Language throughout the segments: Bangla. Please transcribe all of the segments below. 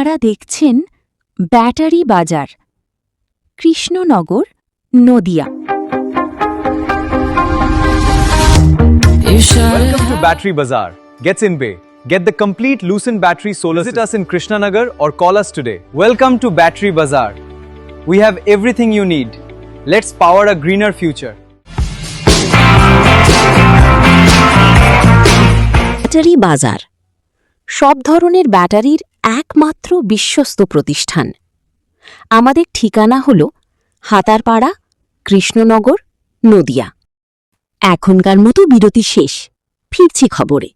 আপনারা দেখছেন ব্যাটারি বাজার, Krishnanagar, Nadia. Welcome to Battery Bazaar. Gets in Bay. Get the complete Lucent battery solar. Visit us in Krishnanagar or call us today. Welcome to Battery Bazaar. We have everything you need. Let's power a greener future. Battery বাজার সব ধরনের ব্যাটারির একমাত্র বিশ্বস্ত প্রতিষ্ঠান। আমাদের ঠিকানা হল হাতারপাড়া, কৃষ্ণনগর, নদিয়া। এখনকার মতো বিরতি শেষ, ফিরছি খবরে।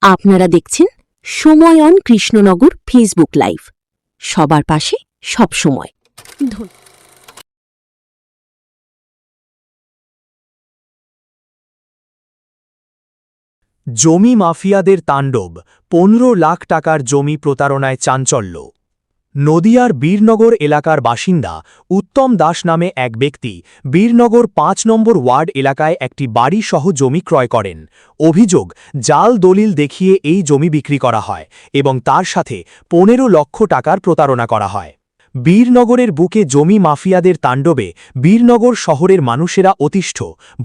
আপনারা দেখছেন সময় অন কৃষ্ণনগর ফেসবুক লাইভ, সবার পাশে সব সময়। জমি মাফিয়াদের তাণ্ডব, 15 লাখ টাকার জমি প্রতারণায় চাঞ্চল্য। নদিয়ার বীরনগর এলাকার বাসিন্দা উত্তম দাস নামে এক ব্যক্তি বীরনগর 5 নম্বর ওয়ার্ড এলাকায় একটি বাড়িসহ জমি ক্রয় করেন। অভিযোগ, জাল দলিল দেখিয়ে এই জমি বিক্রি করা হয় এবং তার সাথে 15 লক্ষ টাকার প্রতারণা করা হয়। বীরনগরের বুকে জমি মাফিয়াদের তাণ্ডবে বীরনগর শহরের মানুষেরা অতিষ্ঠ,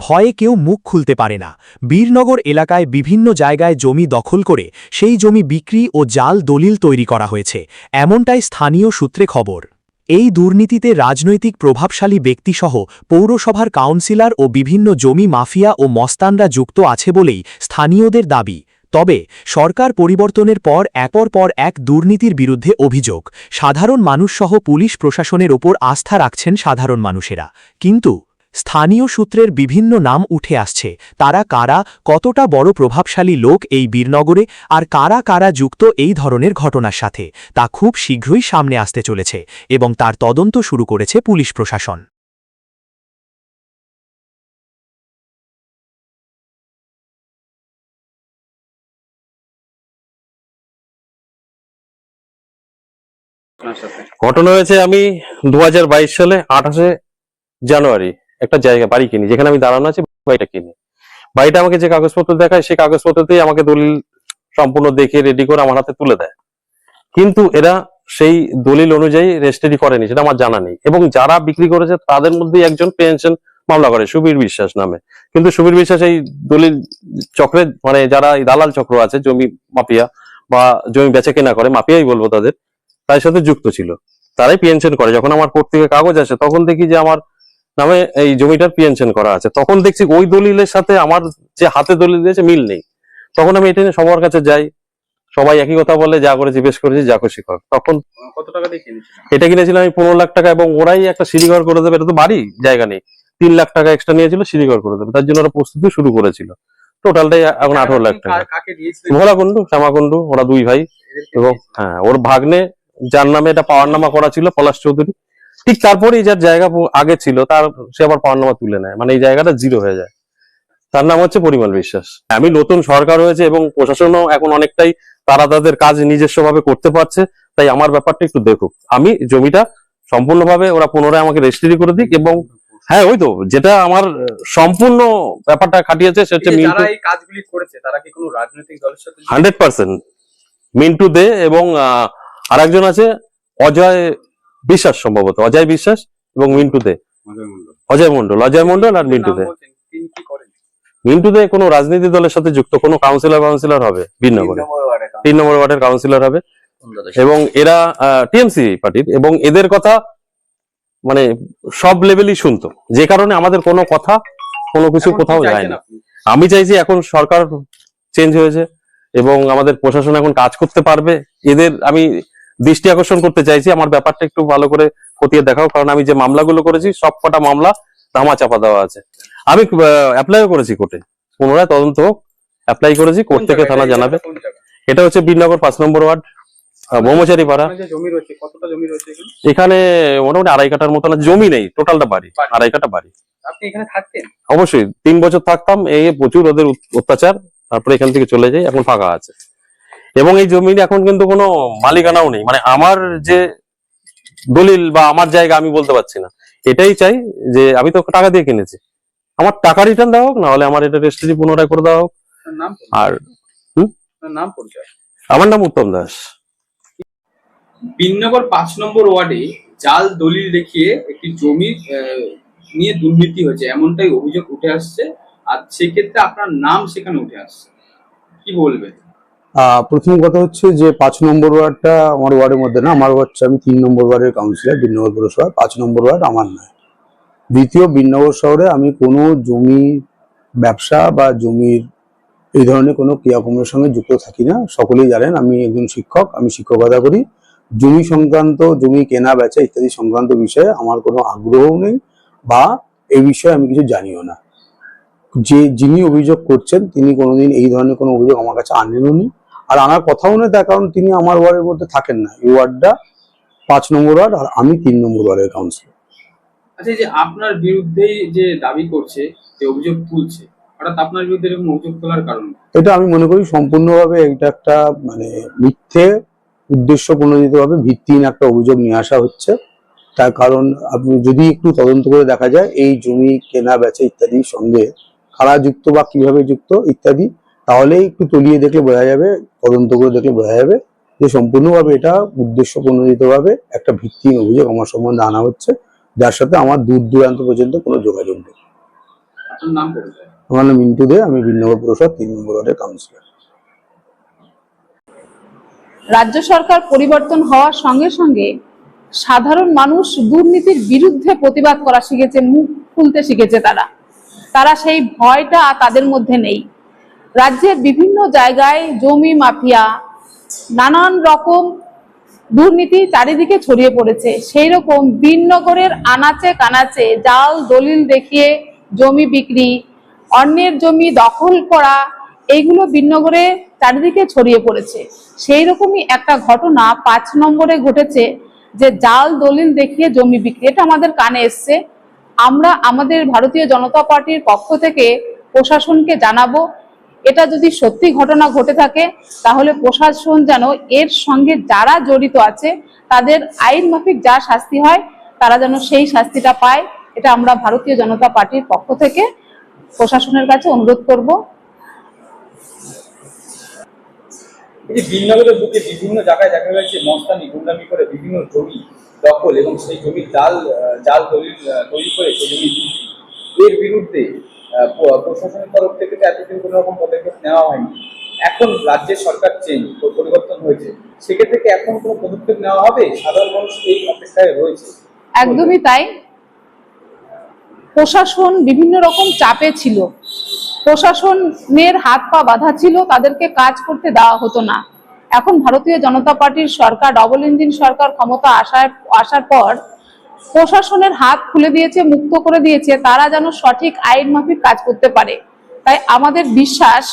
ভয়ে কেউ মুখ খুলতে পারে না। বীরনগর এলাকায় বিভিন্ন জায়গায় জমি দখল করে সেই জমি বিক্রি ও জাল দলিল তৈরি করা হয়েছে, এমনটাই স্থানীয় সূত্রে খবর। এই দুর্নীতিতে রাজনৈতিক প্রভাবশালী ব্যক্তিসহ পৌরসভার কাউন্সিলর ও বিভিন্ন জমি মাফিয়া ও মস্তানরা যুক্ত আছে বলেই স্থানীয়দের দাবি। তবে সরকার পরিবর্তনের পর একের পর এক দুর্নীতির বিরুদ্ধে অভিযোগ। সাধারণ মানুষসহ পুলিশ প্রশাসনের ওপর আস্থা রাখছেন সাধারণ মানুষেরা। কিন্তু স্থানীয় সূত্রের বিভিন্ন নাম উঠে আসছে। তারা কারা, কতটা বড় প্রভাবশালী লোক এই বীরনগরে, আর কারা কারা যুক্ত এই ধরনের ঘটনার সাথে, তা খুব শীঘ্রই সামনে আসতে চলেছে এবং তার তদন্ত শুরু করেছে পুলিশ প্রশাসন। ঘটনা হয়েছে, আমি 2022 সালে 28 জানুয়ারি একটা জায়গা বাড়ি কিনি, যেখানে আমি দাঁড়ানো আছি। বাড়িটা কিনি, বাড়িটা আমাকে যে কাগজপত্র দেখায় সেই কাগজপত্রতেই আমাকে দলিল সম্পূর্ণ দেখে রেডি করে আমার হাতে তুলে দেয়। কিন্তু এরা সেই দলিল অনুযায়ী রেজিস্ট্রি করেনি, সেটা আমার জানা নেই। এবং যারা বিক্রি করেছে তাদের মধ্যে একজন পেনশন মামলা করে, সুবীর বিশ্বাস নামে। কিন্তু সুবীর বিশ্বাস এই দলিল চক্রে, মানে যারা এই দালাল চক্র আছে, জমি মাফিয়া বা জমি বেচা কেনা করে, মাফিয়াই বলবো তাদের, তার সাথে যুক্ত ছিল। তারাই পিএনশন করে। যখন আমার কোর্ট থেকে কাগজ আসে তখন দেখি যে আমার নামে এই জমিটার পিএনশন করা আছে। তখন দেখছি ওই দলিলের সাথে আমার যে হাতে দলিল দিয়েছে মিল নেই। তখন আমি এটা নিয়ে সবার কাছে যাই, সবাই একই কথা বলে, যা করেছি বেশ করেছি, যা খুশি কর। তখন কত টাকা দিয়ে কিনেছিলেন? এটা কিনেছিলাম আমি 15 লাখ টাকা, এবং ওরাই একটা সিঁড়িঘর করে দেবে, এটা তো বাড়ি, জায়গা নেই। 3 লাখ টাকা এক্সট্রা নিয়েছিল, সিঁড়িঘর করে দেবে, তার জন্য ওরা প্রস্তুতি শুরু করেছিল। টোটালটাই এখন 18 লাখ টাকা। কাকে দিয়েছিলেন? ভোলা কুন্ডু, শ্যামা কুন্ডু, ওরা দুই ভাই। এবং হ্যাঁ, ওর ভাগ্নে যার নামে এটা পাওয়ার নামা করা ছিল, পলাশ চৌধুরী, ঠিক তারপরে যার জায়গা আগে ছিল তার, সে আবার পাওয়ার নামা তুলে নেয়, মানে এই জায়গাটা জিরো হয়ে যায়। তার নাম হচ্ছে পরিমল বিশ্বাস। আমি নতুন সরকার হয়েছে এবং প্রশাসনও এখন অনেকটাই তারা তাদের কাজ নিজস্ব ভাবে করতে পারছে, তাই আমার ব্যাপারটা একটু দেখুক। আমি জমিটা সম্পূর্ণভাবে ওরা পুনরায় আমাকে রেজিস্ট্রি করে দিক। এবং হ্যাঁ, ওই তো যেটা আমার সম্পূর্ণ ব্যাপারটা খাটিয়েছে সেটা হচ্ছে যারা এই কাজগুলি করেছে তারা কি কোনো রাজনৈতিক দলের সাথে? 100% মিন্টু দে এবং আরেকজন আছে অজয় বিশ্বাস, সম্ভবত অজয় বিশ্বাস এবং মিন্টু দে, অজয় মন্ডল আর মিন্টু দে। মিন্টু দে কোনো রাজনীতি দলের সাথে যুক্ত, কোনো কাউন্সিলর হবে বীরনগরে, 3 নম্বর ওয়ার্ডের কাউন্সিলর হবে। এবং এরা টিএমসি পার্টির, এবং এদের কথা মানে সব লেভেলই শুনতো, যে কারণে আমাদের কোনো কথা কোনো কিছু কোথাও যায় না। আমি চাইছি এখন সরকার চেঞ্জ হয়েছে এবং আমাদের প্রশাসন এখন কাজ করতে পারবে, এদের আমি দৃষ্টি আকর্ষণ করতে চাইছি। আমার ব্যাপারটা একটু ভালো করে খতিয়ে দেখাও, কারণ আমি যে মামলাগুলো করেছি সব কটা মামলা ধামা চাপা দেওয়া আছে। আমি অ্যাপ্লাইও করেছি কোর্টে, পুনরায় তদন্ত হোক, অ্যাপ্লাই করেছি, কোর্ট থেকে থানা জানাবে। এটা হচ্ছে বীরনগর 5 নম্বর ওয়ার্ড, ব্রহ্মচারী পাড়া। এখানে মোটামুটি 2.5 কাঠার মতো জমি নেই, টোটালটা বাড়ি 2.5 কাঠা বাড়ি। আপনি এখানে থাকতেন? অবশ্যই 3 বছর থাকতাম, এই প্রচুর ওদের অত্যাচার, তারপরে এখান থেকে চলে যাই, এখন ফাঁকা আছে। এবং এই জমির এখন কিন্তু কোনো মালিকানাও নেই, মানে আমার যে দলিল বা আমার জায়গা আমি বলতে পারছি না। এটাই চাই যে আমি তো টাকা দিয়ে কিনেছি, আমার টাকা রিটার্ন দেওয়া হোক, না হলে আমার এটা রেজিস্ট্রি পুনরায় করে দেওয়া হোক। আর নাম পরিচয়? আমার নাম উত্তম দাস। বিনগর 5 নম্বর ওয়ার্ডে জাল দলিল দেখিয়ে একটি জমি নিয়ে দুর্নীতি হয়েছে এমনটাই অভিযোগ উঠে আসছে, আর সেক্ষেত্রে আপনার নাম সেখানে উঠে আসছে, কি বলবেন? প্রথম কথা হচ্ছে যে 5 নম্বর ওয়ার্ডটা আমার ওয়ার্ডের মধ্যে না, আমার হচ্ছে আমি 3 নম্বর ওয়ার্ডের কাউন্সিলর বিনগর পৌরসভা। 5 নম্বর ওয়ার্ড আমার নয়। দ্বিতীয়, বিনগর শহরে আমি কোনো জমি ব্যবসা বা জমির এই ধরনের কোনো ক্রিয়াকর্মের সঙ্গে যুক্ত থাকি না। সকলেই জানেন আমি একজন শিক্ষক, আমি শিক্ষকতা করি। জমি সংক্রান্ত, জমি কেনা বেচা ইত্যাদি সংক্রান্ত বিষয়ে আমার কোনো আগ্রহও নেই বা এই বিষয়ে আমি কিছু জানিও না। যিনি অভিযোগ করছেন তিনি কোনোদিন এই ধরনের কোনো অভিযোগ আমার কাছে আনেনও নি, আর আনার কথাও নেই, তার কারণ তিনি আমার ওয়ার্ডের মধ্যে থাকেন না। এই ওয়ার্ডটা 5 নম্বর ওয়ার্ড আর আমি 3 নম্বর ওয়ার্ডের কাউন্সিলর। আচ্ছা, এই যে আপনার বিরুদ্ধেই যে দাবি করছে, যে অভিযোগ তুলছে, হঠাৎ আপনার বিরুদ্ধে এরকম অভিযোগ তোলার কারণ কি? এটা আমি মনে করি সম্পূর্ণভাবে এটা একটা মিথ্যে উদ্দেশ্য প্রণোদিতভাবে ভিত্তিহীন একটা অভিযোগ নিয়ে আসা হচ্ছে। তার কারণ আপনি যদি একটু তদন্ত করে দেখা যায় এই জমি কেনা বেচা ইত্যাদির সঙ্গে কারা যুক্ত বা কিভাবে যুক্ত ইত্যাদি, তাহলে একটু তলিয়ে দেখলে বোঝা যাবে, তদন্ত করে দেখলে বোঝা যাবে যে সম্পূর্ণভাবে এটা উদ্দেশ্য প্রণোদিতভাবে একটা ভিত্তিহীন অভিযোগ আমার সম্বন্ধে আনা হচ্ছে, যার সাথে আমার দূর দূরান্ত পর্যন্ত কোনো যোগাযোগ নেই। আপনার নাম পরিচয়? আমার নাম মিন্টু দে, আমি বিনগর পৌরসভা 3 নম্বর ওয়ার্ডের কাউন্সিলর। রাজ্য সরকার পরিবর্তন হওয়ার সঙ্গে সঙ্গে সাধারণ মানুষ দুর্নীতির বিরুদ্ধে প্রতিবাদ করা শিখেছে, মুখ খুলতে শিখেছে। তারা সেই ভয়টা তাদের মধ্যে নেই। রাজ্যের বিভিন্ন জায়গায় জমি মাফিয়া, নানান রকম দুর্নীতি চারিদিকে ছড়িয়ে পড়েছে। সেই রকম বিনগরের আনাচে কানাচে জাল দলিল দেখিয়ে জমি বিক্রি, অন্যের জমি দখল করা, এইগুলো বিনগরে চারিদিকে ছড়িয়ে পড়েছে। সেই রকমই একটা ঘটনা 5 নম্বরে ঘটেছে, যে জাল দলিল দেখিয়ে জমি বিক্রি। এটা আমাদের কানে এসছে। আমরা আমাদের ভারতীয় জনতা পার্টির পক্ষ থেকে প্রশাসনকে জানাবো, এটা যদি সত্যি ঘটনা ঘটে থাকে তাহলে প্রশাসন যেন এর সঙ্গে যারা জড়িত আছে তাদের আইন মাফিক যা শাস্তি হয় তারা যেন সেই শাস্তিটা পায়। এটা আমরা ভারতীয় জনতা পার্টির পক্ষ থেকে প্রশাসনের কাছে অনুরোধ করব। এই যে বিনগরের বুকে বিভিন্ন জায়গায় দেখা গেছে মস্তানি গুন্ডামি করে বিভিন্ন জমি দখল এবং সেই জমির জাল দলিল তৈরি করে সেই জমি বিক্রি, এর বিরুদ্ধে প্রশাসনের তরফ থেকে তো এতদিন কোনো রকম পদক্ষেপ নেওয়া হয়নি। এখন রাজ্যের সরকার পরিবর্তন হয়েছে, সেক্ষেত্রে কি এখন কোনো পদক্ষেপ নেওয়া হবে? সাধারণ মানুষ এই অপেক্ষায় রয়েছে। একদমই তাই। প্রশাসন বিভিন্ন রকম চাপে ছিল, প্রশাসনের হাত পা বাঁধা ছিল, তাদেরকে কাজ করতে দেওয়া হতো না। এখন ভারতীয় জনতা পার্টির সরকার, ডবল ইঞ্জিন সরকার ক্ষমতা আসার পর প্রশাসনের হাত খুলে দিয়েছে, মুক্ত করে দিয়েছে, তারা যেন সঠিক আইন মাফিক কাজ করতে পারে। তাই আমাদের বিশ্বাস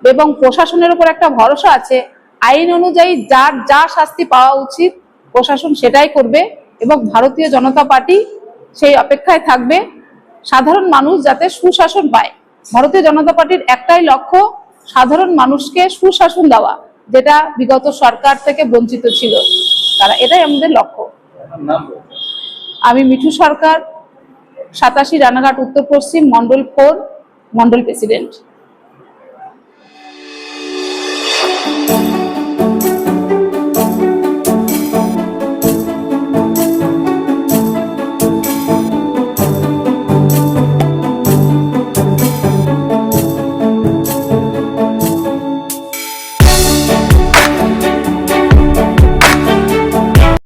এবং প্রশাসনের উপর একটা ভরসা আছে, আইন অনুযায়ী যার যা শাস্তি পাওয়া উচিত প্রশাসন সেটাই করবে এবং ভারতীয় জনতা পার্টি সেই অপেক্ষায় থাকবে সাধারণ মানুষ যাতে সুশাসন পায়। ভারতীয় জনতা পার্টির একটাই লক্ষ্য, সাধারণ মানুষকে সুশাসন দেওয়া, যেটা বিগত সরকার থেকে বঞ্চিত ছিল। এটাই আমাদের লক্ষ্য। আমি মিঠু সরকার, 87 রানাঘাট উত্তর পশ্চিম মন্ডল 4 মন্ডল প্রেসিডেন্ট।